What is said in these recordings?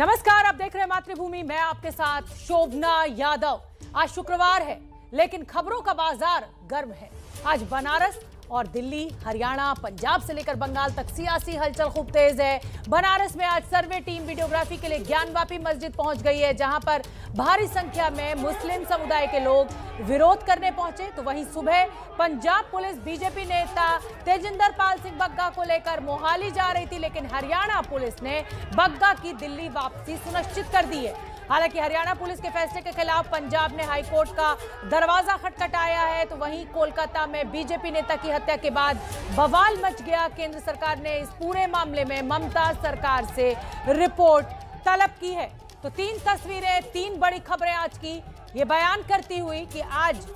नमस्कार, आप देख रहे हैं मातृभूमि। मैं आपके साथ शोभना यादव। आज शुक्रवार है, लेकिन खबरों का बाजार गर्म है। आज बनारस और दिल्ली, हरियाणा, पंजाब से लेकर बंगाल तक सियासी हलचल खूब तेज है। बनारस में आज सर्वे टीम वीडियोग्राफी के लिए ज्ञानवापी मस्जिद पहुंच गई है, जहां पर भारी संख्या में मुस्लिम समुदाय के लोग विरोध करने पहुंचे। तो वहीं सुबह पंजाब पुलिस बीजेपी नेता तेजिंदर पाल सिंह बग्गा को लेकर मोहाली जा रही थी, लेकिन हरियाणा पुलिस ने बग्गा की दिल्ली वापसी सुनिश्चित कर दी है। हालांकि हरियाणा पुलिस के फैसले के खिलाफ पंजाब ने हाईकोर्ट का दरवाजा खटखटाया है। तो वहीं कोलकाता में बीजेपी नेता की हत्या के बाद बवाल मच गया। केंद्र सरकार ने इस पूरे मामले में ममता सरकार से रिपोर्ट तलब की है। तो तीन तस्वीरें, तीन बड़ी खबरें आज की, ये बयान करती हुई कि आज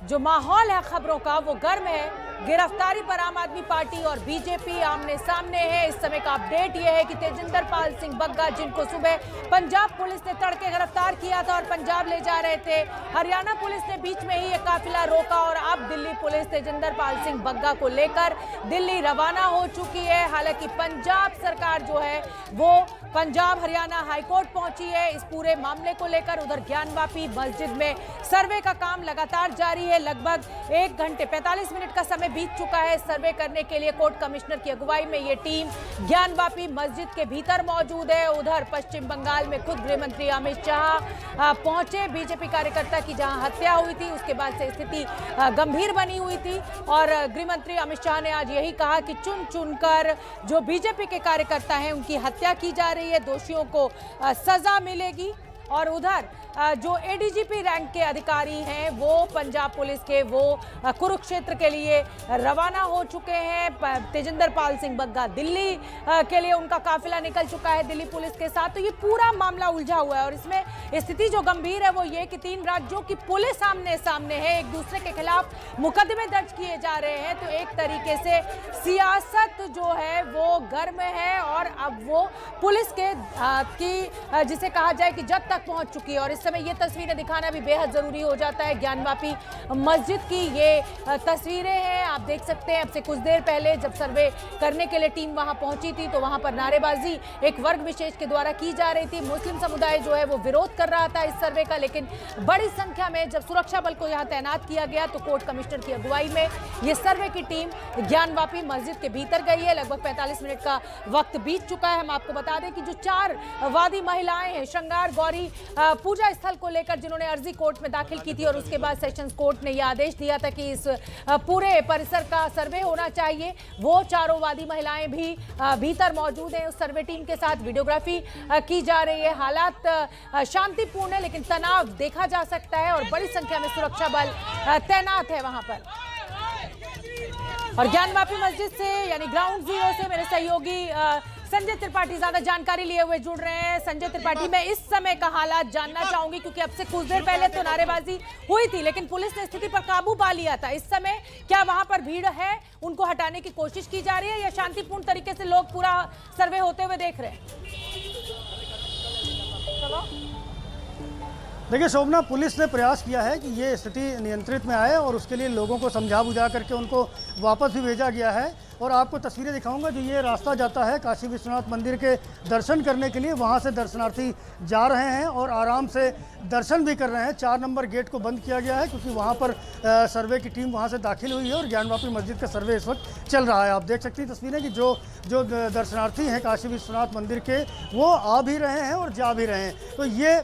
जो माहौल है खबरों का वो गर्म है। गिरफ्तारी पर आम आदमी पार्टी और बीजेपी आमने सामने है। इस समय का अपडेट यह है कि तेजिंदर पाल सिंह बग्गा, जिनको सुबह पंजाब पुलिस ने तड़के गिरफ्तार किया था और पंजाब ले जा रहे थे, हरियाणा पुलिस ने बीच में ही ये काफिला रोका और अब दिल्ली पुलिस तेजिंदर पाल सिंह बग्गा को लेकर दिल्ली रवाना हो चुकी है। हालांकि पंजाब सरकार जो है वो पंजाब हरियाणा हाईकोर्ट पहुंची है इस पूरे मामले को लेकर। उधर ज्ञानवापी मस्जिद में सर्वे का काम लगातार जारी है। लगभग 1 घंटे 45 मिनट का समय बीत चुका है सर्वे करने के लिए। कोर्ट कमिश्नर की अगुवाई में ये टीम ज्ञानवापी मस्जिद के भीतर मौजूद है। उधर पश्चिम बंगाल में खुद गृह मंत्री अमित शाह पहुंचे बीजेपी कार्यकर्ता की जहां हत्या हुई थी, उसके बाद से स्थिति गंभीर बनी हुई थी और गृह मंत्री अमित शाह ने आज यही कहा कि चुन चुनकर जो बीजेपी के कार्यकर्ता हैं उनकी हत्या की जा रही है, दोषियों को सजा मिलेगी। और उधर जो एडीजीपी रैंक के अधिकारी हैं वो पंजाब पुलिस के वो कुरुक्षेत्र के लिए रवाना हो चुके हैं। तेजिंदर पाल सिंह बग्गा दिल्ली के लिए उनका काफिला निकल चुका है दिल्ली पुलिस के साथ। तो ये पूरा मामला उलझा हुआ है और इसमें स्थिति जो गंभीर है वो ये कि 3 राज्यों की पुलिस आमने सामने है, एक दूसरे के खिलाफ मुकदमे दर्ज किए जा रहे हैं। तो एक तरीके से सियासत जो है वो गर्म है और अब वो पुलिस के की जिसे कहा जाए कि जब तक पहुंच चुकी है। और इस समय ये तस्वीरें दिखाना भी बेहद जरूरी हो जाता है। ज्ञानवापी मस्जिद की ये तस्वीरें हैं, आप देख सकते हैं। अब से कुछ देर पहले जब सर्वे करने के लिए टीम वहां पहुंची थी तो वहां पर नारेबाजी एक वर्ग विशेष के द्वारा की जा रही थी। मुस्लिम समुदाय जो है वो विरोध कर रहा था इस सर्वे का, लेकिन बड़ी संख्या में जब सुरक्षा बल को यहाँ तैनात किया गया तो कोर्ट कमिश्नर की अगुवाई में ये सर्वे की टीम ज्ञानवापी मस्जिद के भीतर गई है। लगभग 45 मिनट का वक्त बीत चुका है। हम आपको बता दें कि जो 4 वादी महिलाएं हैं श्रृंगार गौरी पूजा स्थल को लेकर जिन्होंने अर्जी कोर्ट में दाखिल की थी और उसके बाद सेशंस कोर्ट ने यह आदेश दिया था कि इस पूरे परिसर का सर्वे होना चाहिए, वो चारों वादी महिलाएं भी भीतर मौजूद हैं। उस सर्वे टीम के साथ वीडियोग्राफी की जा रही है। हालात शांतिपूर्ण है लेकिन तनाव देखा जा सकता है और बड़ी संख्या में सुरक्षा बल तैनात है वहां पर। और ज्ञानवापी मस्जिद से यानी ग्राउंड जीरो से मेरे सहयोगी संजय त्रिपाठी ज्यादा जानकारी लिए हुए जुड़ रहे हैं। संजय त्रिपाठी, मैं इस समय का हालात जानना चाहूंगी क्योंकि अब से कुछ देर पहले तो नारेबाजी हुई थी लेकिन पुलिस ने स्थिति पर काबू पा लिया था। इस समय क्या वहां पर भीड़ है, उनको हटाने की कोशिश की जा रही है या शांतिपूर्ण तरीके से लोग पूरा सर्वे होते हुए देख रहे हैं? देखिए शोभना, पुलिस ने प्रयास किया है कि ये स्थिति नियंत्रित में आए और उसके लिए लोगों को समझा बुझा करके उनको वापस भी भेजा गया है। और आपको तस्वीरें दिखाऊंगा जो ये रास्ता जाता है काशी विश्वनाथ मंदिर के दर्शन करने के लिए, वहाँ से दर्शनार्थी जा रहे हैं और आराम से दर्शन भी कर रहे हैं। 4 नंबर गेट को बंद किया गया है क्योंकि वहाँ पर सर्वे की टीम वहाँ से दाखिल हुई है और ज्ञानवापी मस्जिद का सर्वे इस वक्त चल रहा है। आप देख सकती हैं तस्वीरें कि जो दर्शनार्थी हैं काशी विश्वनाथ मंदिर के वो आ भी रहे हैं और जा भी रहे हैं। तो ये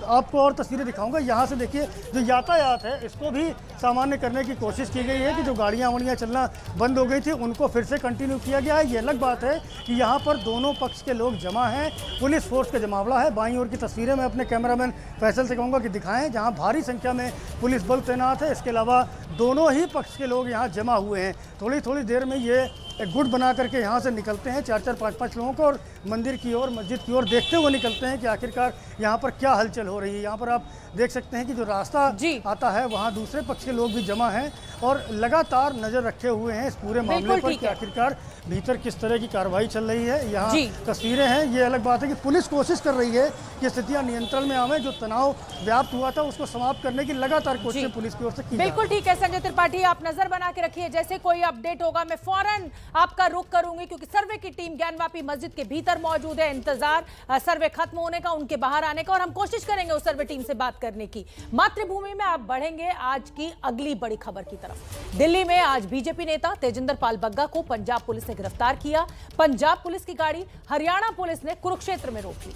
आपको और तस्वीरें दिखाऊंगा। यहाँ से देखिए जो यातायात है इसको भी सामान्य करने की कोशिश की गई है कि जो गाड़ियाँ वाड़ियाँ चलना बंद हो गई थी उनको फिर से कंटिन्यू किया गया है। ये अलग बात है कि यहाँ पर दोनों पक्ष के लोग जमा हैं, पुलिस फोर्स का जमावड़ा है। बाईं ओर की तस्वीरें मैं अपने कैमरामैन फैसल से कहूँगा कि दिखाएं, जहाँ भारी संख्या में पुलिस बल तैनात है। इसके अलावा दोनों ही पक्ष के लोग यहाँ जमा हुए हैं। थोड़ी थोड़ी देर में ये एक गुट बना करके यहाँ से निकलते हैं 4-4, 5-5 लोगों को और मंदिर की ओर, मस्जिद की ओर देखते देखते हुए निकलते हैं कि आखिरकार यहाँ पर क्या हलचल हो रही है। यहाँ पर आप देख सकते हैं कि जो रास्ता आता है वहाँ दूसरे पक्ष के लोग भी जमा हैं और लगातार नजर रखे हुए हैं इस पूरे मामले पर कि आखिरकार भीतर किस तरह की कार्रवाई चल रही है। यहाँ तस्वीरें हैं। ये अलग बात है कि पुलिस कोशिश कर रही है कि स्थितियां नियंत्रण में आवे। जो तनाव व्याप्त हुआ था उसको समाप्त करने की लगातार कोशिश पुलिस की ओर से की। बिल्कुल ठीक है संजय त्रिपाठी, आप नजर बना के रखिए, जैसे कोई अपडेट होगा मैं फौरन आपका रुख करूंगी, क्योंकि सर्वे की टीम ज्ञानवापी मस्जिद के भीतर मौजूद है। इंतजार सर्वे खत्म होने का, उनके बाहर आने का, और हम कोशिश करेंगे उस सर्वे टीम से बात करने की। मातृभूमि में आप बढ़ेंगे आज की अगली बड़ी खबर की तरफ। दिल्ली में आज बीजेपी नेता तेजिंदर पाल बग्गा को पंजाब पुलिस ने गिरफ्तार किया। पंजाब पुलिस की गाड़ी हरियाणा पुलिस ने कुरुक्षेत्र में रोक ली।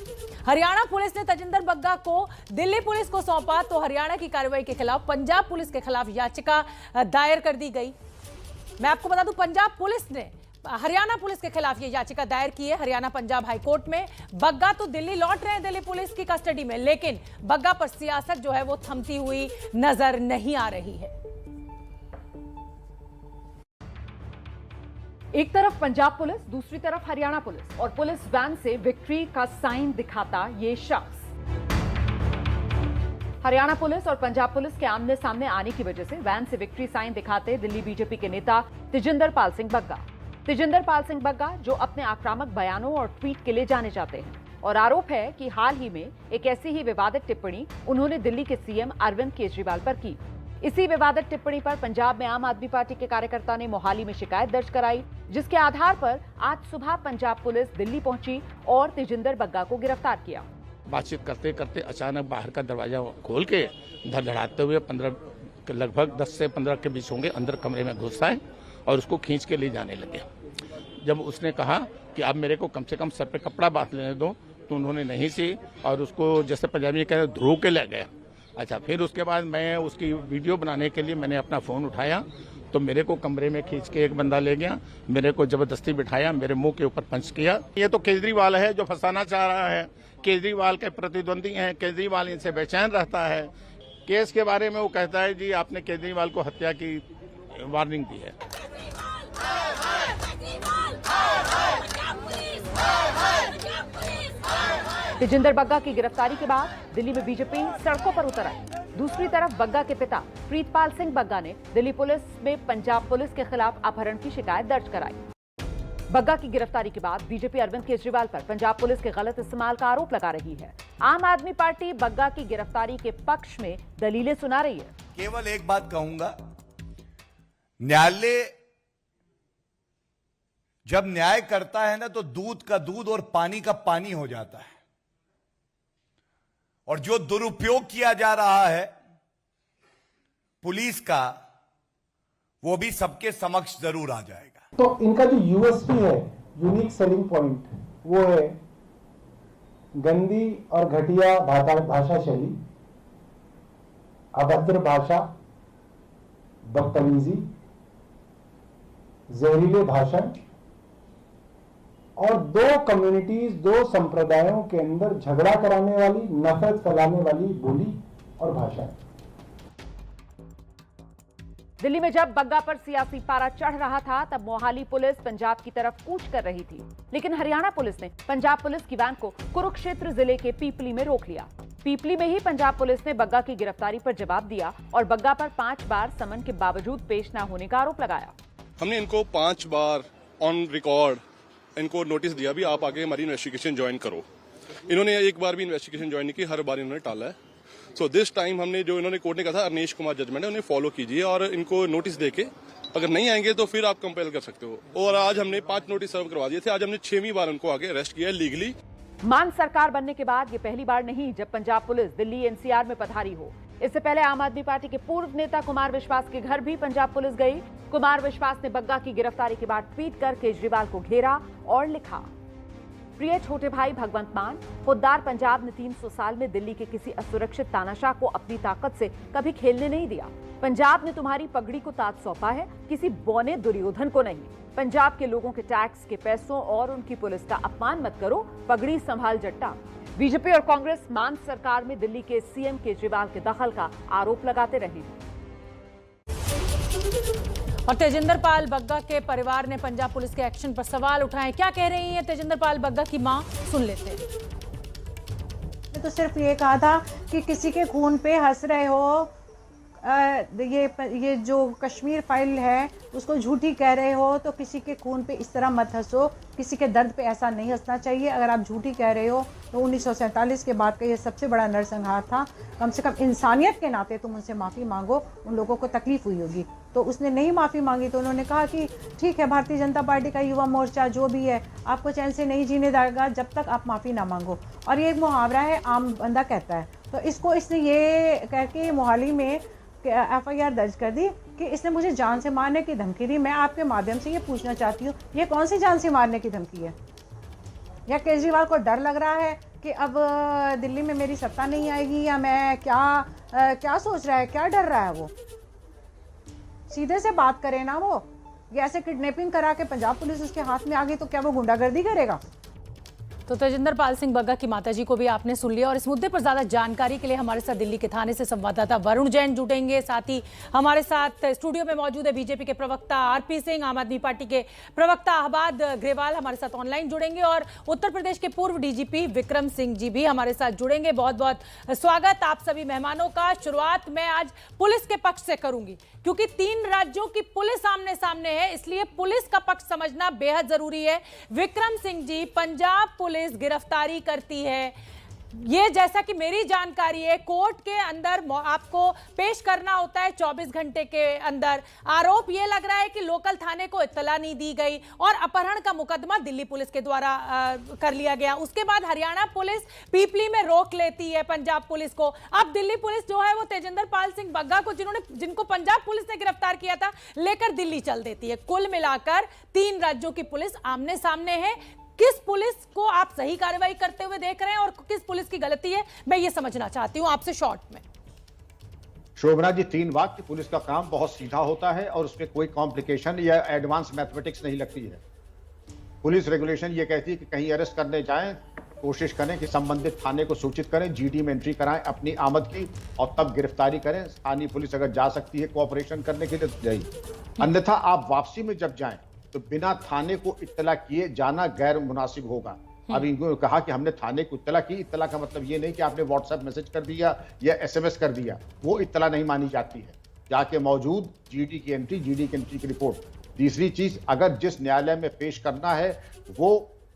हरियाणा पुलिस ने तेजिंदर बग्गा को दिल्ली पुलिस को सौंपा तो हरियाणा की कार्रवाई के खिलाफ पंजाब पुलिस के खिलाफ याचिका दायर कर दी गई। मैं आपको बता दूं, पंजाब पुलिस ने हरियाणा पुलिस के खिलाफ ये याचिका दायर की है हरियाणा पंजाब हाई कोर्ट में। बग्गा तो दिल्ली लौट रहे हैं दिल्ली पुलिस की कस्टडी में, लेकिन बग्गा पर सियासत जो है वो थमती हुई नजर नहीं आ रही है। एक तरफ पंजाब पुलिस, दूसरी तरफ हरियाणा पुलिस, और पुलिस वैन से विक्ट्री का साइन दिखाता ये शख्स। हरियाणा पुलिस और पंजाब पुलिस के आमने सामने आने की वजह से वैन से विक्ट्री साइन दिखाते दिल्ली बीजेपी के नेता तेजिंदर पाल सिंह बग्गा। तेजिंदर पाल सिंह बग्गा जो अपने आक्रामक बयानों और ट्वीट के लिए जाने जाते हैं, और आरोप है कि हाल ही में एक ऐसी ही विवादित टिप्पणी उन्होंने दिल्ली के सीएम अरविंद केजरीवाल पर की। इसी विवादित टिप्पणी पर पंजाब में आम आदमी पार्टी के कार्यकर्ता ने मोहाली में शिकायत दर्ज कराई, जिसके आधार पर आज सुबह पंजाब पुलिस दिल्ली पहुंची और तेजिंदर बग्गा को गिरफ्तार किया। बातचीत करते करते अचानक बाहर का दरवाजा खोल के धड़धड़ाते हुए लगभग 10 से 15 के बीच होंगे अंदर कमरे में घुस आए और उसको खींच के ले जाने लगे। जब उसने कहा कि आप मेरे को कम से कम सर पे कपड़ा बांध लेने दो, तो उन्होंने नहीं सी और उसको जैसे पंजाबी में कहते ध्रुव के ले गया। अच्छा, फिर उसके बाद मैं उसकी वीडियो बनाने के लिए मैंने अपना फ़ोन उठाया तो मेरे को कमरे में खींच के एक बंदा ले गया, मेरे को जबरदस्ती बिठाया, मेरे मुंह के ऊपर पंच किया। ये तो केजरीवाल है जो फंसाना चाह रहा है, केजरीवाल के प्रतिद्वंदी हैं, केजरीवाल इनसे बेचैन रहता है। केस के बारे में वो कहता है जी आपने केजरीवाल को हत्या की वार्निंग दी है। तेजिंदर बग्गा की गिरफ्तारी के बाद दिल्ली में बीजेपी सड़कों पर उतर आई। दूसरी तरफ बग्गा के पिता प्रीतपाल सिंह बग्गा ने दिल्ली पुलिस में पंजाब पुलिस के खिलाफ अपहरण की शिकायत दर्ज कराई। बग्गा की गिरफ्तारी के बाद बीजेपी अरविंद केजरीवाल पर पंजाब पुलिस के गलत इस्तेमाल का आरोप लगा रही है। आम आदमी पार्टी बग्गा की गिरफ्तारी के पक्ष में दलीलें सुना रही है। केवल एक बात कहूंगा, न्यायालय जब न्याय करता है ना तो दूध का दूध और पानी का पानी हो जाता है, और जो दुरुपयोग किया जा रहा है पुलिस का वो भी सबके समक्ष जरूर आ जाएगा। तो इनका जो यूएसपी है, यूनिक सेलिंग पॉइंट, वो है गंदी और घटिया भाषा शैली, अभद्र भाषा, बदतमीजी, जहरीले भाषण और दो कम्युनिटीज, दो संप्रदायों के अंदर झगड़ा कराने वाली, नफरत फैलाने वाली बोली और भाषा। दिल्ली में जब बग्गा पर सियासी पारा चढ़ रहा था तब मोहाली पुलिस पंजाब की तरफ कूच कर रही थी, लेकिन हरियाणा पुलिस ने पंजाब पुलिस की वैन को कुरुक्षेत्र जिले के पीपली में रोक लिया। पीपली में ही पंजाब पुलिस ने बग्गा की गिरफ्तारी पर जवाब दिया और बग्गा पर 5 बार समन के बावजूद पेश न होने का आरोप लगाया। हमने इनको 5 बार ऑन रिकॉर्ड इनको नोटिस दिया भी आप आगे हमारी इन्वेस्टिगेशन ज्वाइन करो। इन्होंने एक बार भी इन्वेस्टिगेशन ज्वाइन नहीं की, हर बार इन्होंने टाला है। सो दिस टाइम हमने जो इन्होंने कोर्ट ने कहा था अरनेश कुमार जजमेंट है उन्हें फॉलो कीजिए और इनको नोटिस देके अगर नहीं आएंगे तो फिर आप कंपेल कर सकते हो। और आज हमने 5 नोटिस सर्व करवा दिए थे, आज हमने 6वीं बार उनको आगे अरेस्ट किया है लीगली। मान सरकार बनने के बाद ये पहली बार नहीं जब पंजाब पुलिस दिल्ली एनसीआर में पधारी हो। इससे पहले आम आदमी पार्टी के पूर्व नेता कुमार विश्वास के घर भी पंजाब पुलिस गई। कुमार विश्वास ने बग्गा की गिरफ्तारी के बाद ट्वीट कर केजरीवाल को घेरा और लिखा, प्रिय छोटे भाई भगवंत मान, खुददार पंजाब ने 300 साल में दिल्ली के किसी असुरक्षित तानाशाह को अपनी ताकत से कभी खेलने नहीं दिया। पंजाब ने तुम्हारी पगड़ी को ताज सौंपा है, किसी बौने दुर्योधन को नहीं। पंजाब के लोगों के टैक्स के पैसों और उनकी पुलिस का अपमान मत करो, पगड़ी संभाल जट्टा। बीजेपी और कांग्रेस मान सरकार में दिल्ली के सीएम केजरीवाल के दखल का आरोप लगाते रहे हैं। और तेजिंदर पाल बग्गा के परिवार ने पंजाब पुलिस के एक्शन पर सवाल उठाए। क्या कह रही है तेजिंदर पाल बग्गा की मां, सुन लेते हैं। तो सिर्फ ये कहा था कि किसी के खून पे हंस रहे हो, ये जो कश्मीर फाइल है उसको झूठी कह रहे हो, तो किसी के खून पे इस तरह मत हंसो, किसी के दर्द पे ऐसा नहीं हंसना चाहिए। अगर आप झूठी कह रहे हो तो 1947 के बाद का ये सबसे बड़ा नरसंहार था, कम से कम इंसानियत के नाते तुम उनसे माफ़ी मांगो, उन लोगों को तकलीफ हुई होगी। तो उसने नहीं माफ़ी मांगी, तो उन्होंने कहा कि ठीक है, भारतीय जनता पार्टी का युवा मोर्चा जो भी है आपको चैन से नहीं जीने देगा जब तक आप माफ़ी ना मांगो। और ये एक मुहावरा है, आम बंदा कहता है। तो इसने ये कह के मोहाली में FIR दर्ज कर दी कि इसने मुझे जान से मारने की धमकी दी। मैं आपके माध्यम से ये पूछना चाहती हूँ, ये कौन सी जान से मारने की धमकी है? या केजरीवाल को डर लग रहा है कि अब दिल्ली में मेरी सत्ता नहीं आएगी, या मैं क्या सोच रहा है, क्या डर रहा है? वो सीधे से बात करे ना। वो ये ऐसे किडनैपिंग करा के पंजाब पुलिस उसके हाथ में आ गई तो क्या वो गुंडागर्दी करेगा? तो तेजिंदर पाल सिंह बग्गा की माताजी को भी आपने सुन लिया, और इस मुद्दे पर ज्यादा जानकारी के लिए हमारे साथ दिल्ली के थाने से संवाददाता वरुण जैन जुटेंगे। साथ ही हमारे साथ स्टूडियो में मौजूद है बीजेपी के प्रवक्ता RP सिंह, आम आदमी पार्टी के प्रवक्ता अहबाद ग्रेवाल हमारे साथ ऑनलाइन जुड़ेंगे, और उत्तर प्रदेश के पूर्व DGP विक्रम सिंह जी भी हमारे साथ जुड़ेंगे। बहुत बहुत स्वागत आप सभी मेहमानों का। शुरुआत मैं आज पुलिस के पक्ष से करूंगी, क्योंकि 3 राज्यों की पुलिस आमने सामने है, इसलिए पुलिस का पक्ष समझना बेहद जरूरी है। विक्रम सिंह जी, पंजाब पुलिस गिरफ्तारी करती है, ये जैसा कि मेरी जानकारी है कोर्ट के अंदर आपको पेश करना होता है 24 घंटे के अंदर। आरोप ये लग रहा है कि लोकल थाने को इत्तला नहीं दी गई और अपहरण का मुकदमा दिल्ली पुलिस के द्वारा कर लिया गया। उसके बाद हरियाणा पुलिस पीपली में रोक लेती है पंजाब पुलिस को। अब दिल्ली पुलिस जो है वो तेजिंदर पाल सिंह बग्गा को, जिनको पंजाब पुलिस ने गिरफ्तार किया था, लेकर दिल्ली चल देती है। कुल मिलाकर 3 राज्यों की पुलिस आमने सामने है। किस पुलिस को आप सही कार्रवाई करते हुए देख रहे हैं और किस पुलिस की गलती है, मैं ये समझना चाहती हूं आपसे शॉर्ट में। शोभना जी, 3 वाक्य। पुलिस का काम बहुत सीधा होता है और उसमें कोई कॉम्प्लिकेशन या एडवांस मैथमेटिक्स नहीं लगती है। पुलिस रेगुलेशन ये कहती है कि कहीं अरेस्ट करने जाएं, कोशिश करें कि संबंधित थाने को सूचित करें, GD में एंट्री कराएं अपनी आमद की, और तब गिरफ्तारी करें। स्थानीय पुलिस अगर जा सकती है कोऑपरेशन करने के लिए तो जाइए, अन्यथा आप वापसी में जब जाएं तो बिना थाने को इत्तला किए जाना गैर मुनासिब होगा। अब इनको कहा कि हमने थाने को इत्तला की, इत्तला का मतलब ये नहीं कि आपने व्हाट्सएप मैसेज कर दिया या SMS कर दिया, वो इत्तला नहीं मानी जाती है। जाके मौजूद GD की एंट्री, GD की एंट्री की रिपोर्ट। तीसरी चीज, अगर जिस न्यायालय में पेश करना है वो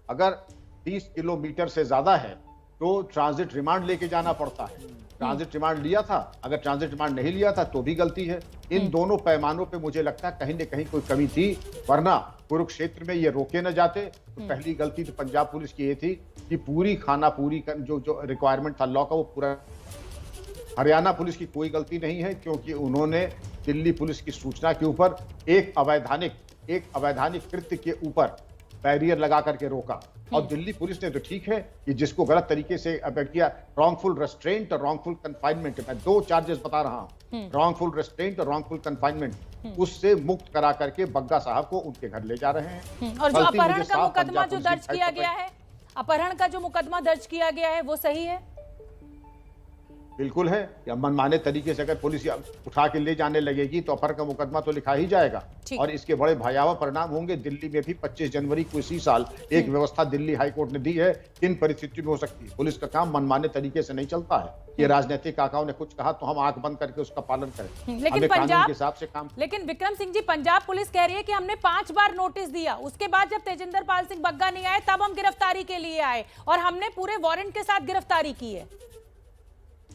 अगर 30 किलोमीटर से ज्यादा है तो ट्रांजिट रिमांड लेके जाना पड़ता है। ट्रांजिट रिमांड लिया था, अगर ट्रांजिट रिमांड नहीं लिया था तो भी गलती है। इन दोनों पैमानों पे मुझे लगता है कहीं न कहीं कोई कमी थी, वरना कुरुक्षेत्र में ये रोके न जाते। तो पहली गलती तो पंजाब पुलिस की ये थी कि पूरी जो रिक्वायरमेंट था लॉ का वो पूरा। हरियाणा पुलिस की कोई गलती नहीं है, क्योंकि उन्होंने दिल्ली पुलिस की सूचना के ऊपर एक अवैधानिक कृत्य के ऊपर बैरियर लगा करके रोका। और दिल्ली पुलिस ने तो ठीक है कि जिसको गलत तरीके से अफेक्ट किया, रॉन्गफुल रेस्ट्रेंट और रॉन्गफुल कन्फाइनमेंट, मैं 2 चार्जेस बता रहा हूं, रॉन्गफुल रेस्ट्रेंट और रॉन्गफुल कन्फाइनमेंट, उससे मुक्त करा करके बग्गा साहब को उनके घर ले जा रहे हैं। और जो अपहरण का मुकदमा जो दर्ज किया गया है, अपहरण का जो मुकदमा दर्ज किया गया है वो सही है? बिल्कुल है। या मनमाने तरीके से अगर पुलिस उठा के ले जाने लगेगी तो अपहरण का मुकदमा तो लिखा ही जाएगा, और इसके बड़े भयावह परिणाम होंगे। दिल्ली में भी 25 जनवरी को इसी साल एक व्यवस्था दिल्ली हाईकोर्ट ने दी है, किन परिस्थितियों में हो सकती है। पुलिस का काम मनमाने तरीके से नहीं चलता है। ये राजनीतिक काकाओं ने कुछ कहा तो हम आंख बंद करके उसका पालन करें, लेकिन पंजाब के हिसाब से काम। लेकिन विक्रम सिंह जी, पंजाब पुलिस कह रही है कि हमने 5 बार नोटिस दिया, उसके बाद जब तेजिंदर पाल सिंह बग्गा नहीं आए तब हम गिरफ्तारी के लिए आए, और हमने पूरे वारंट के साथ गिरफ्तारी की है।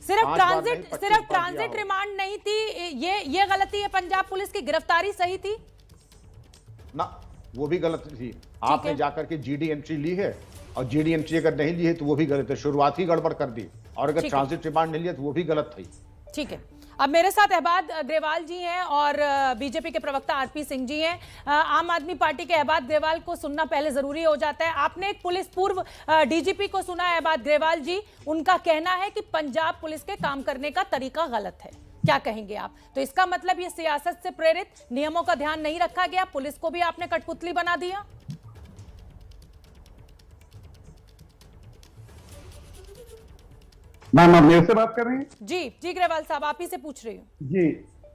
सिर्फ ट्रांजिट रिमांड नहीं थी, ये गलती है पंजाब पुलिस की। गिरफ्तारी सही थी ना, वो भी गलत थी। आपने जाकर के GD एंट्री ली है, और GD एंट्री अगर नहीं ली है तो वो भी गलत है, शुरुआत ही गड़बड़ कर दी। और अगर ट्रांजिट रिमांड नहीं लिया तो वो भी गलत थी। ठीक है, अब मेरे साथ अहबाद ग्रेवाल जी हैं और बीजेपी के प्रवक्ता RP सिंह जी हैं। आम आदमी पार्टी के अहबाद ग्रेवाल को सुनना पहले जरूरी हो जाता है। आपने एक पुलिस पूर्व DGP को सुना है, अहबाद ग्रेवाल जी, उनका कहना है कि पंजाब पुलिस के काम करने का तरीका गलत है। क्या कहेंगे आप? तो इसका मतलब ये सियासत से प्रेरित, नियमों का ध्यान नहीं रखा गया, पुलिस को भी आपने कठपुतली बना दिया। मैम, आप मेरे से बात कर रही हैं? जी ग्रेवाल साहब, आप ही से पूछ रही हूँ। जी,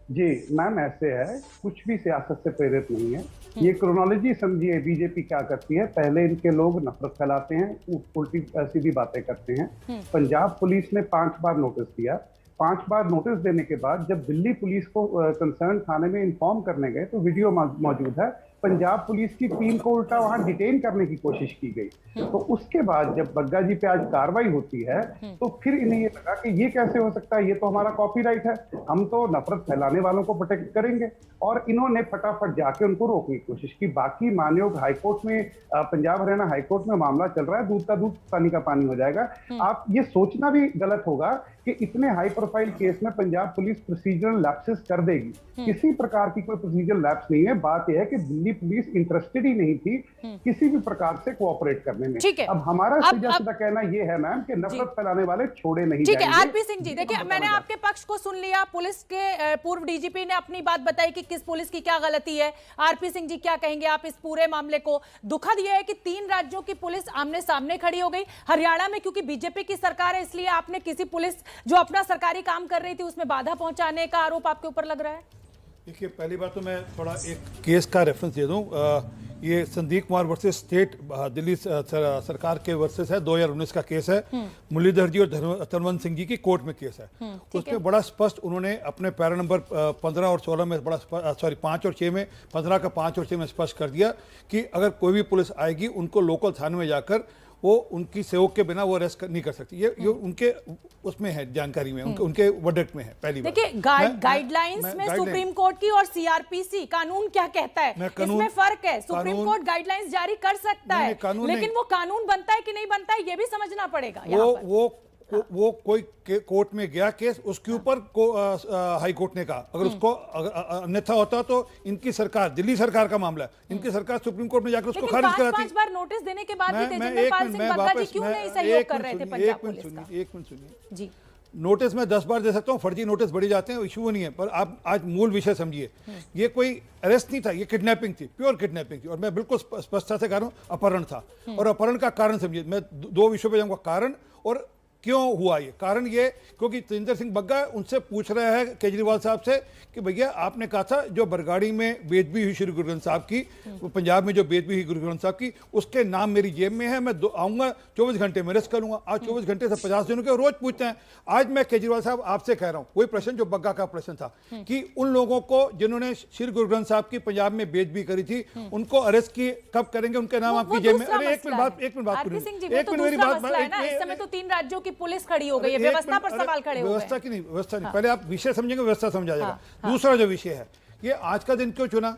जी मैम, ऐसे है, कुछ भी सियासत से प्रेरित नहीं है। ये क्रोनोलॉजी समझिए, बीजेपी क्या करती है, पहले इनके लोग नफरत फैलाते हैं, उल्टी सीधी बातें करते हैं। पंजाब पुलिस ने 5 बार नोटिस दिया। 5 बार नोटिस देने के बाद जब दिल्ली पुलिस को कंसर्न थाने में इन्फॉर्म करने गए तो वीडियो मौजूद है। पंजाब पुलिस की टीम को उल्टा वहां डिटेन करने की कोशिश की गई। तो उसके बाद जब बग्गा जी पे आज कार्रवाई होती है तो फिर इन्हें ये लगा कि ये कैसे हो सकता है, ये तो हमारा कॉपीराइट है, हम तो नफरत फैलाने वालों को प्रोटेक्ट करेंगे। और इन्होंने फटाफट जाके उनको रोकने की कोशिश की। बाकी मानयोग हाईकोर्ट में, पंजाब हरियाणा हाईकोर्ट में मामला चल रहा है, दूध का दूध पानी का पानी हो जाएगा। आप ये सोचना भी गलत होगा कि इतने हाई प्रोफाइल केस में पंजाब पुलिस प्रोसीजरल लैप्सेस कर देगी। किसी प्रकार की कोई प्रोसीजरल लैप्स नहीं है। बात यह है कि दिल्ली पुलिस इंटरेस्टेड ही नहीं थी किसी भी प्रकार से कोऑपरेट करने में। ठीक है। अब हमारा सीधा कहना यह है मैम कि नफरत फैलाने वाले छोड़े नहीं ठीक है। जाएंगे। आरपी सिंह जी, देखिए मैंने आपके पक्ष को सुन लिया। पुलिस के पूर्व डीजीपी ने अपनी बात बताई कि किस पुलिस की क्या गलती है। आरपी सिंह जी क्या कहेंगे आप इस पूरे मामले को? दुखद यह है कि 3 राज्यों की पुलिस आमने सामने खड़ी हो गई। हरियाणा में क्योंकि बीजेपी की सरकार है इसलिए आपने किसी पुलिस जो अपना सरकारी काम कर रही थी उसमें बाधा पहुंचाने का आरोप आपके ऊपर लग रहा है। देखिए, पहली बात तो मैं थोड़ा एक केस का रेफरेंस दे दूं। ये संदीप कुमार वर्सेस स्टेट दिल्ली सरकार के वर्सेस है, 2019 का केस है। मुरलीधर जी और धनवंत सिंह जी की कोर्ट में केस है। उसमें बड़ा स्पष्ट उन्होंने अपने पैरा नंबर 15 और 16 में, 5 और 6 में, 15 का 5 और 6 में स्पष्ट कर दिया कि अगर कोई भी पुलिस आएगी उनको लोकल थाने में जाकर वो उनकी सहयोग के बिना वो अरेस्ट नहीं कर सकती। ये उनके उसमें है, जानकारी में, उनके वर्डिक्ट में है। पहली बात देखिए, गाइडलाइंस में सुप्रीम कोर्ट की और सीआरपीसी कानून क्या कहता है इसमें फर्क है। सुप्रीम कोर्ट गाइडलाइंस जारी कर सकता है, लेकिन वो कानून बनता है कि नहीं बनता है ये भी समझना पड़ेगा। वो कोई कोर्ट में गया केस, उसके ऊपर हाई कोर्ट ने कहा अगर उसको अन्यथा होता तो इनकी सरकार, दिल्ली सरकार का मामला है, इनकी सरकार सुप्रीम कोर्ट में जाकर उसको खारिज कराती। 5 बार नोटिस देने के बाद भी तेजिंदर पाल सिंह बग्गा जी क्यों नहीं सहयोग कर रहे थे पंजाब पुलिस का? एक मिनट सुनिए जी। नोटिस में 10 बार दे सकता हूँ, फर्जी नोटिस बढ़ी जाते हैं, इशू नहीं है। पर आप आज मूल विषय समझिए, ये कोई अरेस्ट नहीं था, ये किडनैपिंग थी, प्योर किडनैपिंग थी। और मैं बिल्कुल स्पष्टता से कह रहा हूँ, अपहरण था। और अपहरण का कारण समझिए, मैं 2 विषयों पे जाऊंगा, कारण और क्यों हुआ ये। कारण ये क्योंकि तेजिंदर सिंह बग्गा उनसे पूछ रहे हैं केजरीवाल साहब से कि भैया आपने कहा था जो बरगाड़ी में बेदबी हुई श्री गुरु ग्रंथ साहब की, पंजाब में जो बेदबी हुई गुरु ग्रंथ साहब की, उसके नाम मेरी जेब में है, मैं आऊंगा 24 घंटे में अरेस्ट करूंगा। आज 24 घंटे से 50 दिनों के रोज पूछते हैं। आज मैं केजरीवाल साहब आपसे कह रहा हूं, वही प्रश्न जो बग्गा का प्रश्न था कि उन लोगों को जिन्होंने श्री गुरु ग्रंथ साहब की पंजाब में बेदबी करी थी उनको अरेस्ट की कब करेंगे, उनके नाम आपकी जेब में। अरे एक मिनट बात मेरी बात। इस समय तो 3 राज्यों की पुलिस खड़ी हो गई है, व्यवस्था पर सवाल खड़े हो गए। व्यवस्था की नहीं, व्यवस्था नहीं, पहले आप विषय समझेंगे, व्यवस्था समझा जाएगा। दूसरा जो विषय है, ये आज का दिन क्यों चुना?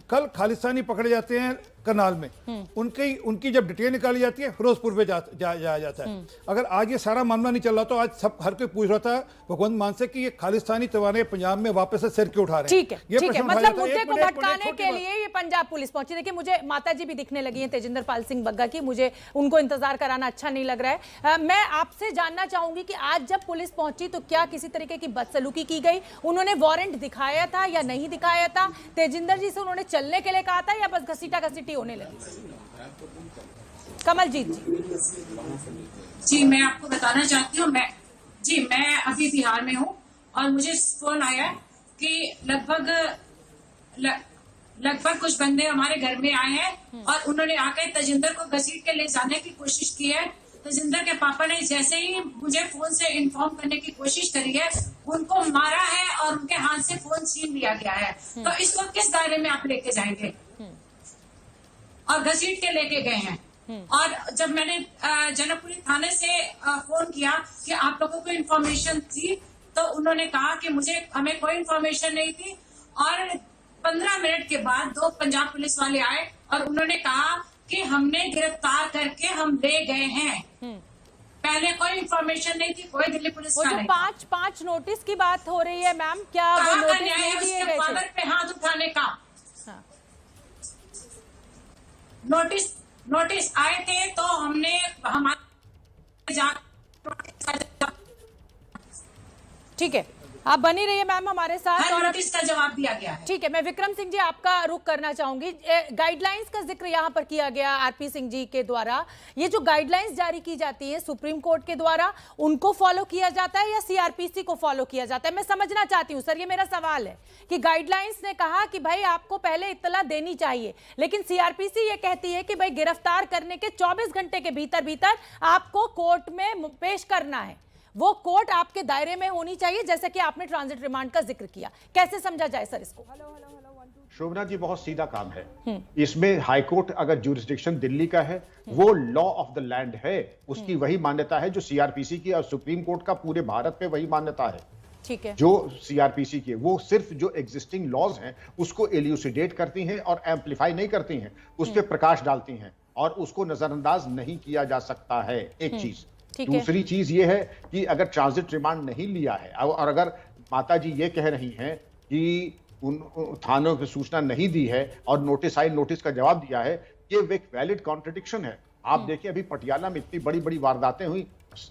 कल खालिस्तानी पकड़े जाते हैं करनाल में, उनकी जब डिटेल निकाली जाती है फिरोजपुर में जाया जाता है। अगर आज ये सारा मामला नहीं चल रहा तो आज सब हर कोई पूछ रहा था भगवंत मान से कि ये खालिस्तानी तवाने पंजाब में वापस से सिर क्यों उठा रहे हैं। ठीक है, मतलब मुद्दे को भटकाने के लिए ये पंजाब पुलिस पहुंची। देखिए, मुझे माताजी भी दिखने लगी है तेजिंदर पाल सिंह बग्गा की, मुझे उनको इंतजार कराना अच्छा नहीं लग रहा है। मैं आपसे जानना चाहूंगी कि आज जब पुलिस पहुंची तो क्या किसी तरीके की बदसलूकी की गई? उन्होंने वारंट दिखाया था या नहीं दिखाया था? तेजिंदर जी से उन्होंने चलने के लिए कहा था या बस घसीटा-घसीटी होने लगी? कमलजीत जी, मैं आपको बताना चाहती हूँ, मैं अभी बिहार में हूँ और मुझे फोन आया कि लगभग कुछ बंदे हमारे घर में आए हैं और उन्होंने आकर तेजिंदर को घसीट के ले जाने की कोशिश की है। तेजिंदर के पापा ने जैसे ही मुझे फोन से इन्फॉर्म करने की कोशिश करी है, उनको मारा है और उनके हाथ से फोन छीन लिया गया है। तो इसको किस दायरे में आप लेके जाएंगे? और घसीट के लेके गए हैं। और जब मैंने जनकपुरी थाने से फोन किया कि आप लोगों को इन्फॉर्मेशन थी, तो उन्होंने कहा कि हमें कोई इन्फॉर्मेशन नहीं थी। और 15 मिनट के बाद 2 पंजाब पुलिस वाले आए और उन्होंने कहा कि हमने गिरफ्तार करके हम ले गए हैं। पहले कोई इन्फॉर्मेशन नहीं थी, कोई दिल्ली पुलिस का नहीं। 5 नोटिस की बात हो रही है मैम, क्या वो नोटिस नहीं दिए गए थे? फादर पे हाथ उठाने का नोटिस आए थे तो हमने ठीक है, आप बनी रहिए मैम हमारे साथ। हर और नोटिस का जवाब दिया गया है। ठीक है, मैं विक्रम सिंह जी आपका रुख करना चाहूंगी। गाइडलाइंस का जिक्र यहाँ पर किया गया आरपी सिंह जी के द्वारा। ये जो गाइडलाइंस जारी की जाती है सुप्रीम कोर्ट के द्वारा, उनको फॉलो किया जाता है या सीआरपीसी को फॉलो किया जाता है? मैं समझना चाहती हूँ सर, ये मेरा सवाल है कि गाइडलाइंस ने कहा कि भाई आपको पहले इत्तला देनी चाहिए, लेकिन सीआरपीसी ये कहती है कि भाई गिरफ्तार करने के 24 घंटे के भीतर भीतर आपको कोर्ट में पेश करना है, वो कोर्ट आपके दायरे में होनी चाहिए, जैसे कि आपने ट्रांजिट रिमांड का जिक्र किया। कैसे समझा जाए सर इसको? शोभना जी, बहुत सीधा काम है। इसमें हाईकोर्ट अगर ज्यूरिसडिक्शन दिल्ली का है, वो लॉ ऑफ द लैंड है, उसकी वही मान्यता है जो सीआरपीसी की और सुप्रीम कोर्ट का पूरे भारत में वही मान्यता है। ठीक है, जो सीआरपीसी के वो सिर्फ जो एग्जिस्टिंग लॉज हैं उसको एल्यूसिडेट करती हैं और एम्पलीफाई नहीं करती हैं, उस पर प्रकाश डालती हैं और उसको नजरअंदाज नहीं किया जा सकता है। एक चीज। दूसरी चीज ये है कि अगर ट्रांजिट रिमांड नहीं लिया है और अगर माता जी ये कह रही हैं कि उन थानों की सूचना नहीं दी है और नोटिस आई, नोटिस का जवाब दिया है, ये एक वैलिड कॉन्ट्रडिक्शन है। आप देखिए अभी पटियाला में इतनी बड़ी बड़ी वारदातें हुई,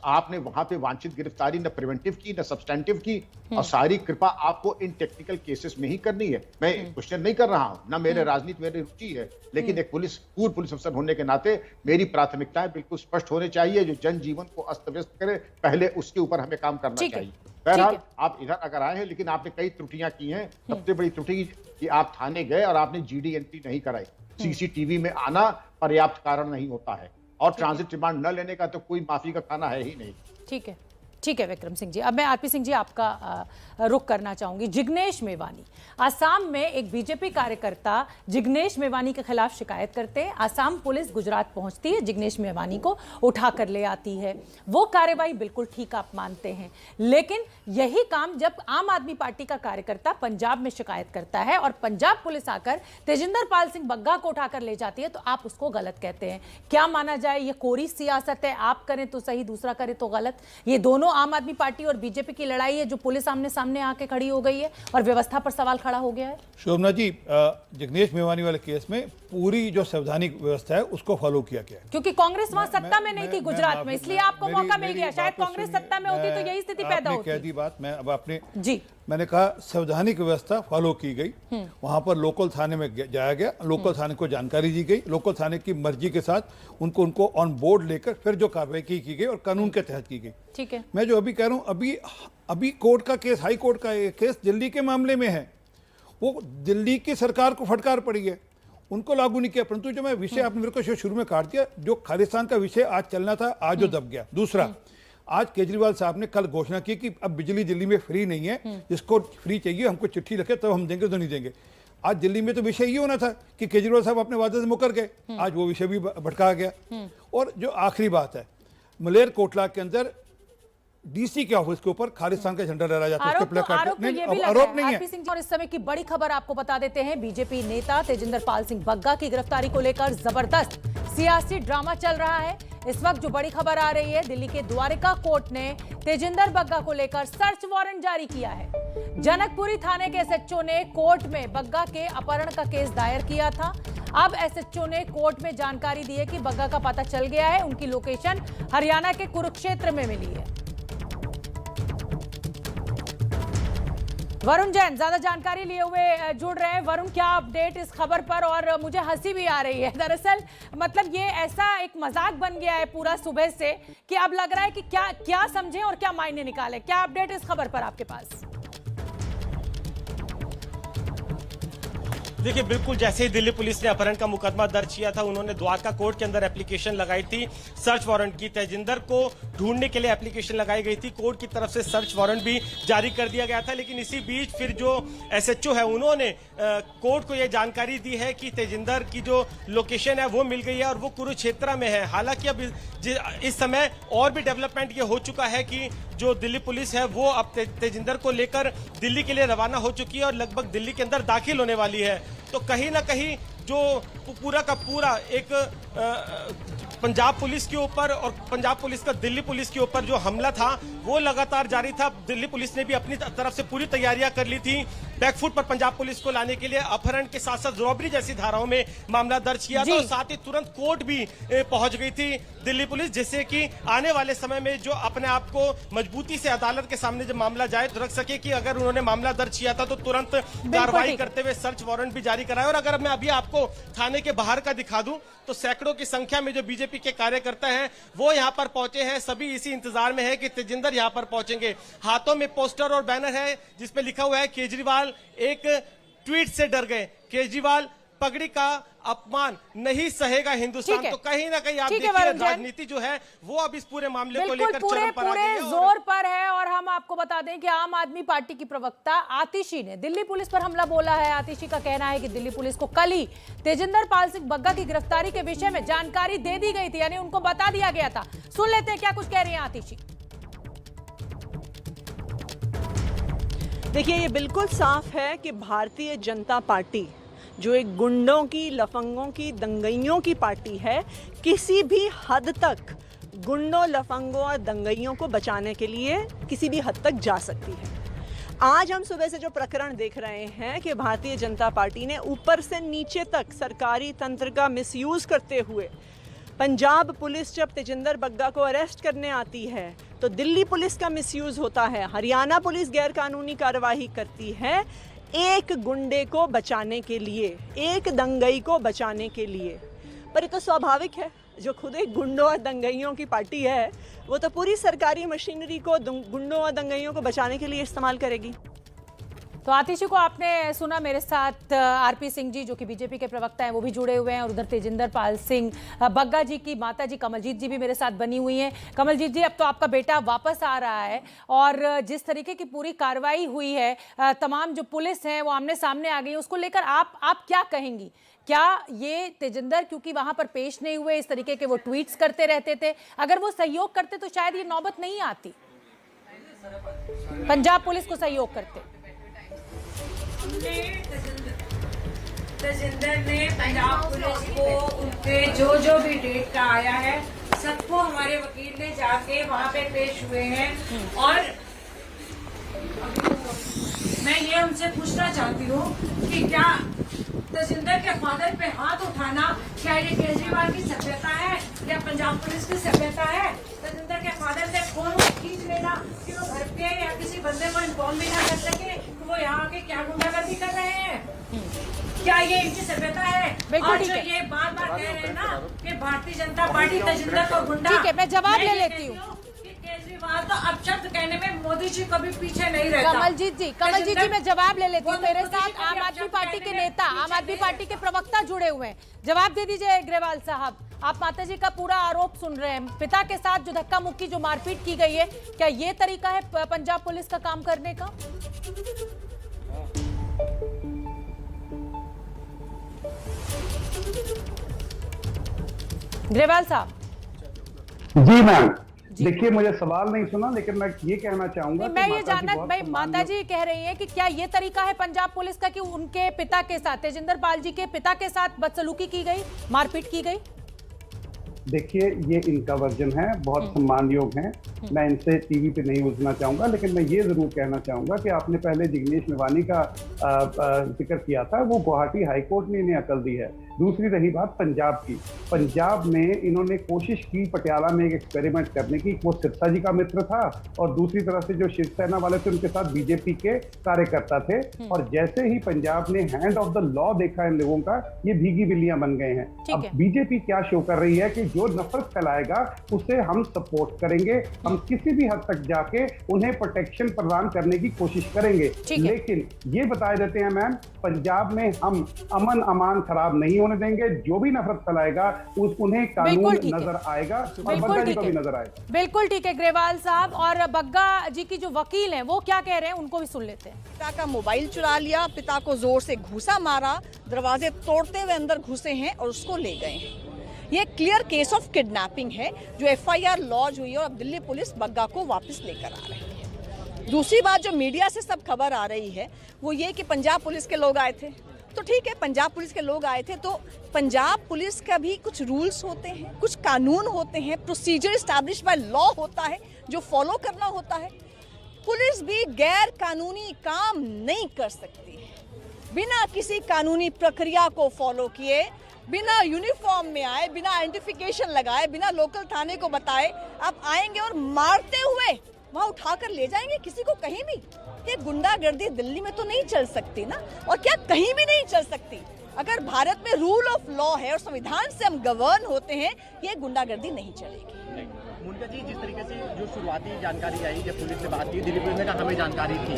आपने वहां पे वांछित गिरफ्तारी न प्रिवेंटिव की न सब्सटेंटिव की, और सारी कृपा आपको इन टेक्निकल केसेस में ही करनी है। मैं क्वेश्चन नहीं कर रहा हूं, ना मेरे राजनीति मेरी रुचि है, लेकिन एक पूर्व पुलिस अफसर होने के नाते मेरी प्राथमिकताएं बिल्कुल स्पष्ट होने चाहिए। जो जनजीवन को अस्त व्यस्त करे, पहले उसके ऊपर हमें काम करना चाहिए। बहरहाल आप इधर अगर आए हैं, लेकिन आपने कई त्रुटियां की हैं। सबसे बड़ी त्रुटि कि आप थाने गए और आपने जीडी एंट्री नहीं कराई। सीसीटीवी में आना पर्याप्त कारण नहीं होता है, और ट्रांजिट रिमांड न लेने का तो कोई माफी का खाना है ही नहीं। ठीक है, ठीक है विक्रम सिंह जी। अब मैं आरपी सिंह जी आपका रुख करना चाहूंगी। जिग्नेश मेवानी आसाम में एक बीजेपी कार्यकर्ता जिग्नेश मेवानी के खिलाफ शिकायत करते हैं। आसाम पुलिस गुजरात पहुंचती है, जिग्नेश मेवानी को उठा कर ले आती है। वो कार्रवाई बिल्कुल ठीक आप मानते हैं, लेकिन यही काम जब आम आदमी पार्टी का कार्यकर्ता पंजाब में शिकायत करता है और पंजाब पुलिस आकर तेजिंदर पाल सिंह बग्गा को उठाकर ले जाती है, तो आप उसको गलत कहते हैं। क्या माना जाए, ये कोरी सियासत है, आप करें तो सही, दूसरा करे तो गलत? ये दोनों आम आदमी पार्टी और बीजेपी की लड़ाई है जो पुलिस आमने सामने आके खड़ी हो गई है और व्यवस्था पर सवाल खड़ा हो गया है। शोभना जी, जिग्नेश मेवानी वाले केस में पूरी जो संवैधानिक व्यवस्था है उसको फॉलो किया गया, क्योंकि कांग्रेस वहां सत्ता में नहीं थी गुजरात में, इसलिए आपको मौका मिल गया। शायद कांग्रेस सत्ता में होती तो यही स्थिति पैदा होती। कह दी बात, मैं अब आपने जी, मैंने कहा संवैधानिक व्यवस्था फॉलो की गई। वहां पर लोकल थाने में जाया गया, लोकल थाने को जानकारी दी गई, लोकल थाने की मर्जी के साथ उनको ऑन बोर्ड लेकर फिर जो कार्रवाई की गई और कानून के तहत की गई। ठीक है, मैं जो अभी कह रहा हूं, अभी कोर्ट का केस, हाई कोर्ट का केस दिल्ली के मामले में है। वो दिल्ली की सरकार को फटकार पड़ी है, उनको लागू नहीं किया। परंतु जो मैं विषय आपने मेरे को शुरू में काट दिया, जो खालिस्तान का विषय आज चलना था, आज जो दब गया। दूसरा, आज केजरीवाल साहब ने कल घोषणा की कि अब बिजली दिल्ली में फ्री नहीं है, जिसको फ्री चाहिए हमको चिट्ठी लिखे तब हम देंगे, तो नहीं देंगे। आज दिल्ली में तो विषय ये होना था कि केजरीवाल साहब अपने वादे से मुकर गए, आज वो विषय भी भटका गया। और जो आखिरी बात है, मलेर कोटला के अंदर डीसी के ऑफिस के ऊपर खालिस्तान का झंडा लहराया जाता है, आरोप नहीं है। आरपी सिंह और इस समय की बड़ी खबर आपको बता देते हैं। बीजेपी नेता तेजिंदर पाल सिंह बग्गा की गिरफ्तारी को लेकर जबरदस्त सियासी ड्रामा चल रहा है। इस वक्त जो बड़ी खबर आ रही है, दिल्ली के द्वारिका कोर्ट ने तेजिंदर बग्गा को लेकर सर्च वारंट जारी किया है। जनकपुरी थाने के एसएचओ ने कोर्ट में बग्गा के अपहरण का केस दायर किया था। अब एसएचओ ने कोर्ट में जानकारी दी है कि बग्गा का पता चल गया है, उनकी लोकेशन हरियाणा के कुरुक्षेत्र में मिली है। वरुण जैन ज्यादा जानकारी लिए हुए जुड़ रहे हैं। वरुण, क्या अपडेट इस खबर पर? और मुझे हंसी भी आ रही है, दरअसल मतलब ये ऐसा एक मजाक बन गया है पूरा सुबह से कि अब लग रहा है कि क्या समझें और क्या मायने निकालें। क्या अपडेट इस खबर पर आपके पास? देखिए, बिल्कुल जैसे ही दिल्ली पुलिस ने अपहरण का मुकदमा दर्ज किया था, उन्होंने द्वारका कोर्ट के अंदर एप्लीकेशन लगाई थी सर्च वारंट की। तेजिंदर को ढूंढने के लिए एप्लीकेशन लगाई गई थी, कोर्ट की तरफ से सर्च वारंट भी जारी कर दिया गया था। लेकिन इसी बीच फिर जो एसएचओ है, उन्होंने कोर्ट को यह जानकारी दी है कि तेजिंदर की जो लोकेशन है वो मिल गई है और वो कुरुक्षेत्र में है। हालांकि अब इस समय और भी डेवलपमेंट ये हो चुका है कि जो दिल्ली पुलिस है वो अब तेजिंदर को लेकर दिल्ली के लिए रवाना हो चुकी है और लगभग दिल्ली के अंदर दाखिल होने वाली है। तो कहीं ना कहीं जो पूरा का पूरा एक पंजाब पुलिस के ऊपर और पंजाब पुलिस का दिल्ली पुलिस के ऊपर जो हमला था वो लगातार जारी था। दिल्ली पुलिस ने भी अपनी तरफ से पूरी तैयारियां कर ली थी बैकफुट पर पंजाब पुलिस को लाने के लिए अपहरण के साथ साथ रॉबरी जैसी धाराओं में मामला दर्ज किया था और साथ ही तुरंत कोर्ट भी पहुंच गई थी दिल्ली पुलिस, जिससे कि आने वाले समय में जो अपने आप को मजबूती से अदालत के सामने जब मामला जाए तो रख सके कि अगर उन्होंने मामला दर्ज किया था तो तुरंत कार्रवाई करते हुए सर्च वारंट भी जारी कराए। और अगर मैं अभी आपको थाने के बाहर का दिखा दूं तो सैकड़ों की संख्या में जो बीजेपी के कार्यकर्ता हैं वो यहां पर पहुंचे हैं। सभी इसी इंतजार में है कि तेजिंदर यहां पर पहुंचेंगे। हाथों में पोस्टर और बैनर है जिसपे लिखा हुआ है केजरीवाल एक ट्वीट से डर गए, केजरीवाल पगड़ी का अपमान नहीं सहेगा हिंदुस्तान। तो कहीं ना कहीं आप देखिए राजनीति जो है वो अब इस पूरे मामले को लेकर चरम पर आ गई है, जोर पर है। और हम आपको बता दें कि आम आदमी पार्टी की प्रवक्ता आतिशी ने दिल्ली पुलिस पर हमला बोला है। आतिशी का कहना है कि दिल्ली पुलिस को कल ही तेजिंदर पाल सिंह बग्गा की गिरफ्तारी के विषय में जानकारी दे दी गई थी, यानी उनको बता दिया गया था। सुन लेते हैं क्या कुछ कह रही है आतिशी। देखिए, ये बिल्कुल साफ है कि भारतीय जनता पार्टी जो एक गुंडों की, लफंगों की, दंगइयों की पार्टी है, किसी भी हद तक गुंडों, लफंगों और दंगइयों को बचाने के लिए किसी भी हद तक जा सकती है। आज हम सुबह से जो प्रकरण देख रहे हैं कि भारतीय जनता पार्टी ने ऊपर से नीचे तक सरकारी तंत्र का मिसयूज करते हुए पंजाब पुलिस जब तेजिंदर बग्गा को अरेस्ट करने आती है तो दिल्ली पुलिस का मिसयूज होता है, हरियाणा पुलिस गैरकानूनी कार्यवाही करती है एक गुंडे को बचाने के लिए, एक दंगई को बचाने के लिए। पर ये तो स्वाभाविक है, जो खुद एक गुंडों और दंगइयों की पार्टी है वो तो पूरी सरकारी मशीनरी को गुंडों और दंगइयों को बचाने के लिए इस्तेमाल करेगी। तो आतिशी को आपने सुना। मेरे साथ आरपी सिंह जी जो कि बीजेपी के प्रवक्ता हैं वो भी जुड़े हुए हैं, और उधर तेजिंदर पाल सिंह बग्गा जी की माता जी कमलजीत जी भी मेरे साथ बनी हुई हैं। कमलजीत जी, अब तो आपका बेटा वापस आ रहा है और जिस तरीके की पूरी कार्रवाई हुई है, तमाम जो पुलिस है वो आमने सामने आ गई, उसको लेकर आप क्या कहेंगी? क्या ये तेजिंदर क्योंकि वहां पर पेश नहीं हुए, इस तरीके के वो ट्वीट्स करते रहते थे, अगर वो सहयोग करते तो शायद ये नौबत नहीं आती, पंजाब पुलिस को सहयोग करते? तेजिंदर ने पंजाब पुलिस को उनके जो भी डेट का आया है सबको हमारे वकील ने जाके वहाँ पे पेश हुए हैं। और मैं ये उनसे पूछना चाहती हूँ कि क्या तेजिंदर के फादर पे हाथ उठाना क्या ये केजरीवाल की सभ्यता है या पंजाब पुलिस की सभ्यता है? तेजिंदर के फादर से फोन खींच लेना कि वो घर पे या किसी बंदे को इन्फॉर्म भी ना कर सके कि वो यहाँ आके क्या गुंडागर्दी कर रहे हैं, क्या ये इनकी सभ्यता है? और जो ये बार बार कह रहे हैं ना कि भारतीय जनता पार्टी तेजिंदर को गुंडा, ठीक है, मैं जवाब ले लेती हूँ। केजरीवाल तो अब शब्द कहने में मोदी जी कभी पीछे नहीं रहता। कमलजीत जी मैं जवाब ले लेती हूँ। मेरे साथ आम आदमी पार्टी के नेता, आम आदमी पार्टी के प्रवक्ता जुड़े हुए हैं। जवाब दे दीजिए ग्रेवाल साहब। आप माता जी का पूरा आरोप सुन रहे हैं, पिता के साथ जो धक्का मुक्की, जो मारपीट की गई है, क्या ये तरीका है पंजाब पुलिस का काम करने का? ग्रेवाल साहब। जी मैम, देखिए मुझे सवाल नहीं सुना, लेकिन मैं ये कहना चाहूंगा, मैं ये जानना, भाई माता जी कह रही है कि क्या ये तरीका है पंजाब पुलिस का कि उनके पिता के साथ, तेजिंदर पाल जी के पिता के साथ बदसलूकी की गई, मारपीट की गई? देखिए, ये इनका वर्जन है, बहुत सम्मान योग है, मैं इनसे टीवी पे नहीं उलझना चाहूंगा, लेकिन मैं ये जरूर कहना चाहूंगा कि आपने पहले जिग्नेश मेवानी का जिक्र किया था, वो गुवाहाटी हाईकोर्ट ने इन्हें अकल दी है। दूसरी रही बात पंजाब की, पंजाब में इन्होंने कोशिश की पटियाला में एक एक्सपेरिमेंट करने की, वो सिरसा जी का मित्र था और दूसरी तरफ से जो शिवसेना वाले थे उनके साथ बीजेपी के कार्यकर्ता थे, और जैसे ही पंजाब ने हैंड ऑफ द लॉ देखा इन लोगों का, ये भीगी बिल्लियां बन गए हैं। अब बीजेपी क्या शो कर रही है कि जो नफरत फैलाएगा उसे हम सपोर्ट करेंगे, हम किसी भी हद तक जाके उन्हें प्रोटेक्शन प्रदान करने की कोशिश करेंगे, लेकिन ये बताए देते हैं मैम, पंजाब में हम अमन अमान खराब नहीं होने देंगे, जो भी नफरत फैलाएगा उन्हें कानून नजर आएगा और बग्गा जी को भी नजर आएगा। बिल्कुल ठीक है ग्रेवाल साहब। और बग्गा जी की जो वकील हैं वो क्या कह रहे हैं, उनको भी सुन लेते हैं। पिता का मोबाइल चुरा लिया, पिता को जोर से घूसा मारा, दरवाजे तोड़ते हुए अंदर घुसे हैं और उसको ले गए हैं। ये क्लियर केस ऑफ किडनैपिंग है जो FIR लॉन्च हुई है और अब दिल्ली पुलिस बग्गा को वापस लेकर आ रही है। दूसरी बात जो मीडिया से सब खबर आ रही है वो ये कि पंजाब पुलिस के लोग आए थे, तो ठीक है, पंजाब पुलिस के लोग आए थे, तो पंजाब पुलिस का भी कुछ रूल्स होते हैं, कुछ कानून होते हैं, प्रोसीजर एस्टैब्लिश बाय लॉ होता है जो फॉलो करना होता है। पुलिस भी गैर कानूनी काम नहीं कर सकती। बिना किसी कानूनी प्रक्रिया को फॉलो किए, बिना यूनिफॉर्म में आए, बिना आइडेंटिफिकेशन लगाए, बिना लोकल थाने को बताए आप आएंगे और मारते हुए वहां उठाकर ले जाएंगे किसी को कहीं भी। ये गुंडागर्दी दिल्ली में तो नहीं चल सकती ना, और क्या कहीं भी नहीं चल सकती। अगर भारत में रूल ऑफ लॉ है और संविधान से हम गवर्न होते हैं, ये गुंडागर्दी नहीं चलेगी। मुनका जी, जिस तरीके से जो शुरुआती जानकारी आई जब पुलिस से बात की, दिल्ली पुलिस ने कहा हमें जानकारी थी,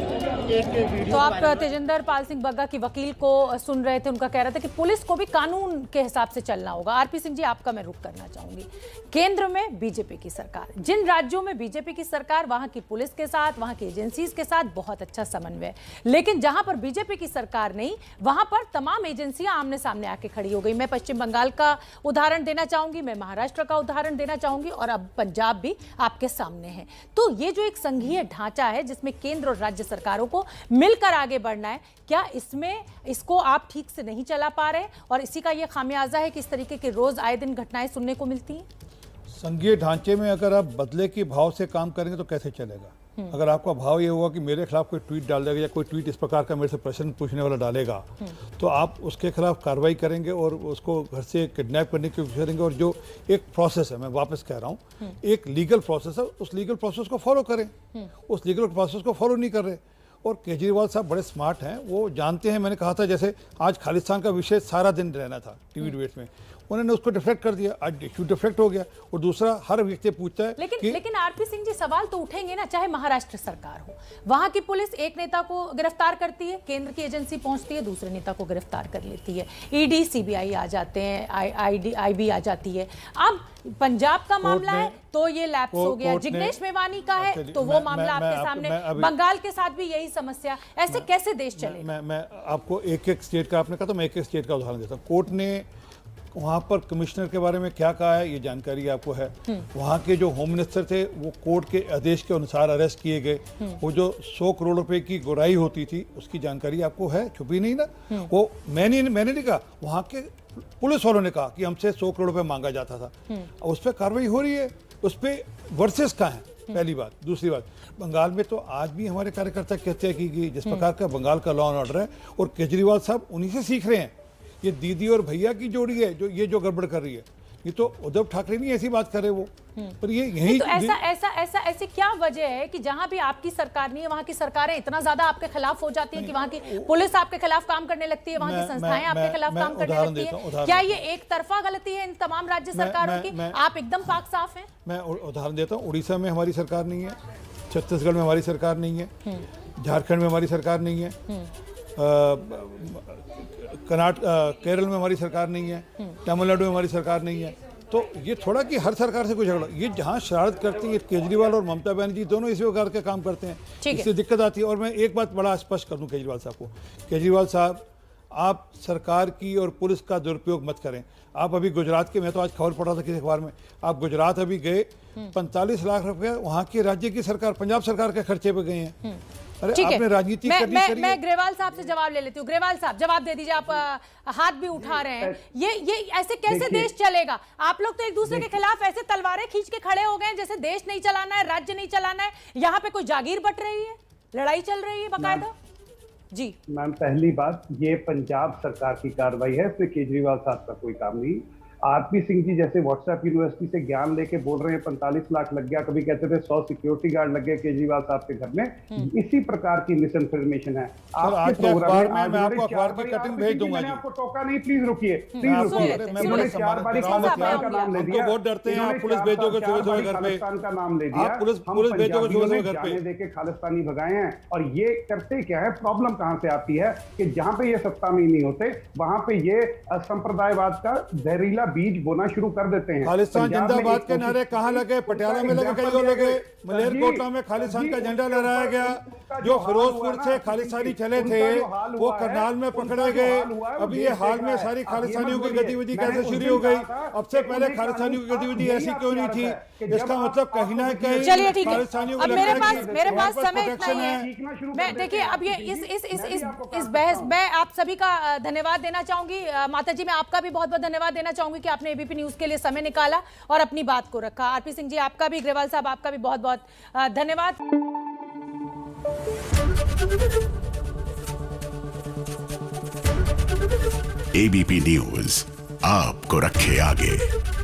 एक वीडियो। तो आप तेजिंदर पाल सिंह बग्गा की वकील को सुन रहे थे, उनका कह रहा था कि पुलिस को भी कानून के हिसाब से चलना होगा। आरपी सिंह जी, आपका मैं रुख करना चाहूंगी। केंद्र में बीजेपी की सरकार, जिन राज्यों में बीजेपी की सरकार, वहां की पुलिस के साथ, वहां की एजेंसीज के साथ बहुत अच्छा समन्वय, लेकिन जहां पर बीजेपी की सरकार नहीं, वहां पर तमाम एजेंसियां आमने सामने आके खड़ी हो गई। मैं पश्चिम बंगाल का उदाहरण देना चाहूंगी, मैं महाराष्ट्र का उदाहरण देना चाहूंगी, और अब पंजाब भी आपके सामने है। तो ये जो एक संघीय ढांचा है जिसमें केंद्र और राज्य सरकारों को मिलकर आगे बढ़ना है, क्या इसको आप ठीक से नहीं चला पा रहे, और इसी का ये खामियाजा है कि इस तरीके के रोज आए दिन घटनाएं सुनने को मिलती हैं? संघीय ढांचे में अगर आप बदले के भाव से काम करेंगे तो कैसे चलेगा? अगर आपका भाव ये होगा कि मेरे खिलाफ कोई ट्वीट डाल देगा या कोई ट्वीट इस प्रकार का मेरे से प्रश्न पूछने वाला डालेगा, तो आप उसके खिलाफ कार्रवाई करेंगे और उसको घर से किडनैप करने की कोशिश करेंगे। और जो एक प्रोसेस है, मैं वापस कह रहा हूँ, एक लीगल प्रोसेस है, उस लीगल प्रोसेस को फॉलो करें। उस लीगल प्रोसेस को फॉलो नहीं कर रहे। और केजरीवाल साहब बड़े स्मार्ट हैं, वो जानते हैं। मैंने कहा था जैसे आज खालिस्तान का विषय सारा दिन रहना था टीवी डिबेट में, उन्होंने उसको डिफेक्ट कर दिया, आज इशू डिफेक्ट हो गया। और दूसरा, हर व्यक्ति पूछता है लेकिन आरपी सिंह जी, सवाल तो उठेंगे ना, चाहे महाराष्ट्र सरकार हो, वहां की पुलिस एक नेता को गिरफ्तार करती है, केंद्र की एजेंसी पहुंचती है, दूसरे नेता को गिरफ्तार कर लेती है, ईडी सीबीआई आ जाते हैं, आईबी आ जाती है। अब पंजाब का मामला है तो ये लैप्स हो गया, जिग्नेश मेवानी का है तो वो मामला आपके सामने, बंगाल के साथ भी यही समस्या। ऐसे कैसे देश चलेगा? मैं आपको एक एक स्टेट का, आपने कहा तो मैं एक एक स्टेट का उदाहरण देता हूँ। कोर्ट ने वहाँ पर कमिश्नर के बारे में क्या कहा है, ये जानकारी आपको है। वहाँ के जो होम मिनिस्टर थे वो कोर्ट के आदेश के अनुसार अरेस्ट किए गए। वो जो 100 करोड़ रुपए की गुराई होती थी, उसकी जानकारी आपको है, छुपी नहीं ना। वो मैंने नहीं कहा, वहाँ के पुलिस वालों ने कहा कि हमसे 100 करोड़ रुपए मांगा जाता था। उस पर कार्रवाई हो रही है, उस पर वर्सेस कहाँ है, पहली बात। दूसरी बात, बंगाल में तो आज भी हमारे कार्यकर्ता कहते हैं कि जिस प्रकार का बंगाल का लॉ एंड ऑर्डर है, और केजरीवाल साहब उन्हीं से सीख रहे हैं। ये दीदी और भैया की जोड़ी है जो गड़बड़ कर रही है। ये तो उद्धव ठाकरे नहीं ऐसी बात करे वो, पर ये यही तो ऐसी क्या वजह है कि जहां भी आपकी सरकार नहीं है, वहां की सरकारें इतना ज्यादा आपके खिलाफ हो जाती हैं कि वहां की पुलिस आपके खिलाफ काम करने लगती है, वहां की संस्थाएं आपके खिलाफ काम करने लगती है? क्या ये एक तरफा गलती है इन तमाम राज्य सरकारों की? आप एकदम पाक साफ हैं। मैं उदाहरण देता हूँ, उड़ीसा में हमारी सरकार नहीं है, छत्तीसगढ़ में हमारी सरकार नहीं है, झारखंड में हमारी सरकार नहीं है, केरल में हमारी सरकार नहीं है, तमिलनाडु में हमारी सरकार नहीं है। तो ये थोड़ा कि हर सरकार से कोई झगड़ा, ये जहाँ शरारत करती है केजरीवाल और ममता बनर्जी दोनों इसी प्रकार के काम करते हैं, इससे दिक्कत आती है। और मैं एक बात बड़ा स्पष्ट कर दूं केजरीवाल साहब को, केजरीवाल साहब, आप सरकार की और पुलिस का दुरुपयोग मत करें। आप अभी गुजरात के, मैं तो आज खबर पढ़ रहा था किसी अखबार में, आप गुजरात अभी गए, 45 लाख रुपए वहाँ की राज्य की सरकार, पंजाब सरकार के खर्चे पे गए हैं। अरे आपने राजनीति मैं ग्रेवाल साहब से जवाब ले लेती हूँ। ग्रेवाल साहब जवाब दे दीजिए, आप हाथ भी उठा रहे हैं। ये ऐसे कैसे देश चलेगा? आप लोग तो एक दूसरे के खिलाफ ऐसे तलवारें खींच के खड़े हो गए हैं जैसे देश नहीं चलाना है, राज्य नहीं चलाना है। यहाँ पे कोई जागीर बट रही है, लड़ाई चल रही है बाकायदा। जी मैम, पहली बात, ये पंजाब सरकार की कार्रवाई है, इसमें केजरीवाल साहब का कोई काम नहीं। आरपी सिंह जी जैसे व्हाट्सएप यूनिवर्सिटी से ज्ञान लेके बोल रहे हैं 45 लाख लग गया, कभी कहते थे 100 सिक्योरिटी गार्ड लग गए केजरीवाल साहब के घर में। इसी प्रकार की मिस इन्फॉर्मेशन है। आपके प्रोग्राम में मैं आपको अखबार की कटिंग भेज दूंगा। मैंने आपको टोका नहीं, प्लीज रुकिए, प्लीज रुकिए। इन्होंने 4 बार खालिस्तान का नाम ले दिया, बहुत डरते हैं आप, पुलिस भेजोगे सुबह घर पे, खालिस्तान का नाम ले दिया, पुलिस भेजोगे सुबह घर पे, देके खालिस्तानी भगाए हैं। और ये करते क्या है, प्रॉब्लम कहां से आती है कि जहां पे ये सत्ता में नहीं होते, वहां पे ये संप्रदायवाद का जहरीला बीज बोना शुरू कर देते हैं। खालिस्तान जिंदाबाद के नारे कहां लगे? पटियाला में लगे, कहीं और लगे, मलेरकोटला में खालिस्तान का झंडा लहराया गया। जो फिरोजपुर से खालिस्तानी चले थे वो करनाल में पकड़े गए। अभी ये हाल में सारी खालिस्तानियों की गतिविधि कैसे शुरू हो गई? अब से पहले खालिस्तानियों की गतिविधि ऐसी क्यों नहीं थी? इसका मतलब कहीं ना कहीं चलिए ठीक है, अब मेरे पास समय इतना ही है। मैं देखिए, अब ये इस बहस में आप सभी का धन्यवाद देना चाहूंगी। माता जी, मैं आपका भी बहुत बहुत धन्यवाद देना चाहूंगी कि आपने एबीपी न्यूज के लिए समय निकाला और अपनी बात को रखा। आरपी सिंह जी, आपका भी, ग्रेवाल साहब आपका भी बहुत बहुत धन्यवाद। एबीपी न्यूज आपको रखे आगे।